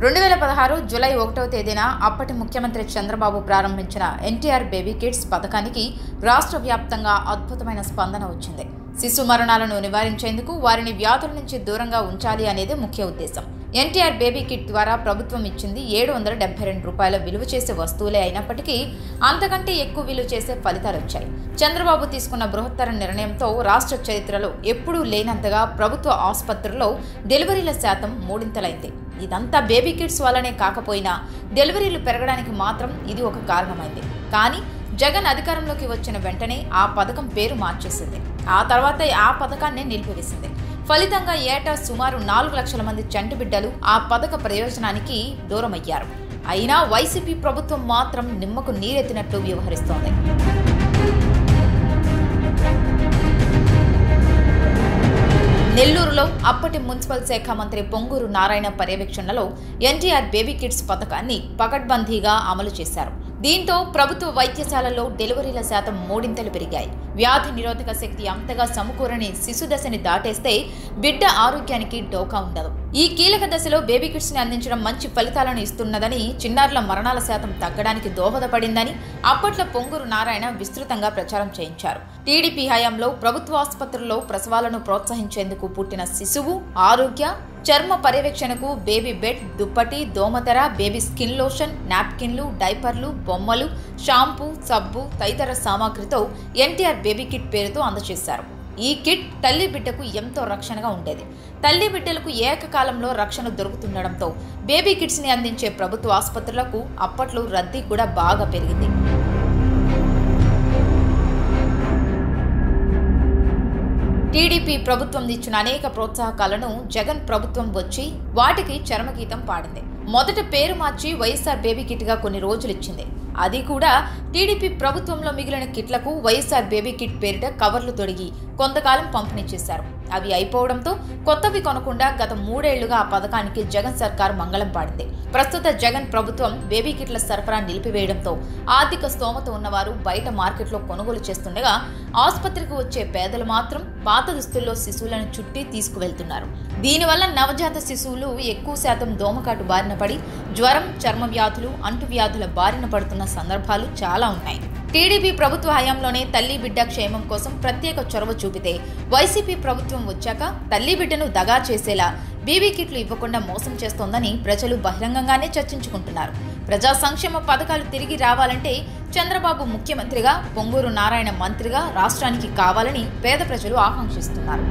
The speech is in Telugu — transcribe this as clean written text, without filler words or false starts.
2016 జూలై 1వ తేదీన అప్పటి ముఖ్యమంత్రి చంద్రబాబు ప్రారంభించిన ఎన్టీఆర్ బేబీ కిడ్స్ పథకానికి రాష్ట్ర వ్యాప్తంగా అద్భుతమైన స్పందన వచ్చింది. శిశు మరణాలను నివారించేందుకు వారిని వ్యాధుల నుంచి దూరంగా ఉంచాలి అనేది ముఖ్య ఉద్దేశం. ఎన్టీఆర్ బేబీ కిట్ ద్వారా ప్రభుత్వం ఇచ్చింది 772 రూపాయల విలువ చేసే వస్తువులే అయినప్పటికీ అంతకంటే ఎక్కువ విలువ చేసే ఫలితాలు వచ్చాయి. చంద్రబాబు తీసుకున్న బృహత్తర నిర్ణయంతో రాష్ట్ర చరిత్రలో ఎప్పుడూ లేనంతగా ప్రభుత్వ ఆసుపత్రుల్లో డెలివరీల శాతం మూడింతలైంది. ఇదంతా బేబీ కిడ్స్ వల్లనే కాకపోయినా డెలివరీలు పెరగడానికి మాత్రం ఇది ఒక కారణమైంది. కానీ జగన్ అధికారంలోకి వచ్చిన వెంటనే ఆ పథకం పేరు మార్చేసింది. ఆ తర్వాత ఆ పథకాన్ని నిలిపివేసింది. ఫలితంగా ఏటా సుమారు 4 లక్షల మంది చంటి బిడ్డలు ఆ పథక ప్రయోజనానికి దూరమయ్యారు. అయినా వైసీపీ ప్రభుత్వం మాత్రం నిమ్మకు నీరెత్తినట్టు వ్యవహరిస్తోంది. నెల్లూరులో అప్పటి మున్సిపల్ శాఖ మంత్రి పొంగూరు నారాయణ పర్యవేక్షణలో ఎన్టీఆర్ బేబీ కిడ్స్ పథకాన్ని పకడ్బందీగా అమలు చేశారు. దీంతో ప్రభుత్వ వైద్యశాలల్లో డెలివరీల శాతం మూడింతలు పెరిగాయి. వ్యాధి నిరోధక శక్తి అంతగా సమకూరని శిశు దశని దాటేస్తే బిడ్డ ఆరోగ్యానికి డోకా ఉండదు. ఈ కీలక దశలో బేబీ కిడ్స్ ని అందించడం మంచి ఫలితాలను ఇస్తున్నదని, చిన్నారుల మరణాల శాతం తగ్గడానికి దోహదపడిందని అప్పట్లో పొంగూరు నారాయణ విస్తృతంగా ప్రచారం చేయించారు. టీడీపీ హయాంలో ప్రభుత్వ ఆసుపత్రుల్లో ప్రసవాలను ప్రోత్సహించేందుకు పుట్టిన శిశువు ఆరోగ్య చర్మ పర్యవేక్షణకు బేబీ బెడ్, దుప్పటి, దోమతెర, బేబీ స్కిన్ లోషన్, నాప్కిన్లు, డైపర్లు, బొమ్మలు, షాంపూ, సబ్బు తదితర సామాగ్రితో ఎన్టీఆర్ బేబీ కిట్ పేరుతో అందజేశారు. ఈ కిట్ తల్లి బిడ్డకు ఎంతో రక్షణగా ఉండేది. తల్లి బిడ్డలకు ఏకకాలంలో రక్షణ దొరుకుతుండడంతో బేబీ కిట్స్ ని అందించే ప్రభుత్వ ఆసుపత్రులకు అప్పట్లో రద్దీ కూడా బాగా పెరిగింది. టీడీపీ ప్రభుత్వం ఇచ్చిన అనేక ప్రోత్సాహకాలను జగన్ ప్రభుత్వం వచ్చి వాటికి చరమగీతం పాడింది. మొదట పేరు మార్చి వైఎస్ఆర్ బేబీ కిట్ గా కొన్ని రోజులు ఇచ్చింది. అది కూడా టీడీపీ ప్రభుత్వంలో మిగిలిన కిట్లకు వైఎస్ఆర్ బేబీ కిట్ పేరిట కవర్లు తొడిగి కొంతకాలం పంపిణీ చేశారు. అవి అయిపోవడంతో కొత్తవి కొనకుండా గత 3 ఏళ్లుగా ఆ పథకానికి జగన్ సర్కార్ మంగళం పాడింది. ప్రస్తుత జగన్ ప్రభుత్వం బేబీ కిట్ల సరఫరా నిలిపివేయడంతో ఆర్థిక స్తోమత ఉన్నవారు బయట మార్కెట్లో కొనుగోలు చేస్తుండగా ఆసుపత్రికి వచ్చే పేదలు మాత్రం పాత దుస్తుల్లో శిశువులను చుట్టి తీసుకువెళ్తున్నారు. దీనివల్ల నవజాత శిశువులు ఎక్కువ శాతం దోమకాటు బారిన పడి జ్వరం, చర్మ వ్యాధులు, అంటువ్యాధుల బారిన పడుతున్న సందర్భాలు చాలా ఉన్నాయి. టీడీపీ ప్రభుత్వ హయాంలోనే తల్లి బిడ్డ క్షేమం కోసం ప్రత్యేక చొరవ చూపితే వైసీపీ ప్రభుత్వం వచ్చాక తల్లి బిడ్డను దగా చేసేలా బేబీ కిట్లు ఇవ్వకుండా మోసం చేస్తోందని ప్రజలు బహిరంగంగానే చర్చించుకుంటున్నారు. ప్రజా సంక్షేమ పథకాలు తిరిగి రావాలంటే చంద్రబాబు ముఖ్యమంత్రిగా, పొంగూరు నారాయణ మంత్రిగా రాష్ట్రానికి కావాలని పేద ప్రజలు ఆకాంక్షిస్తున్నారు.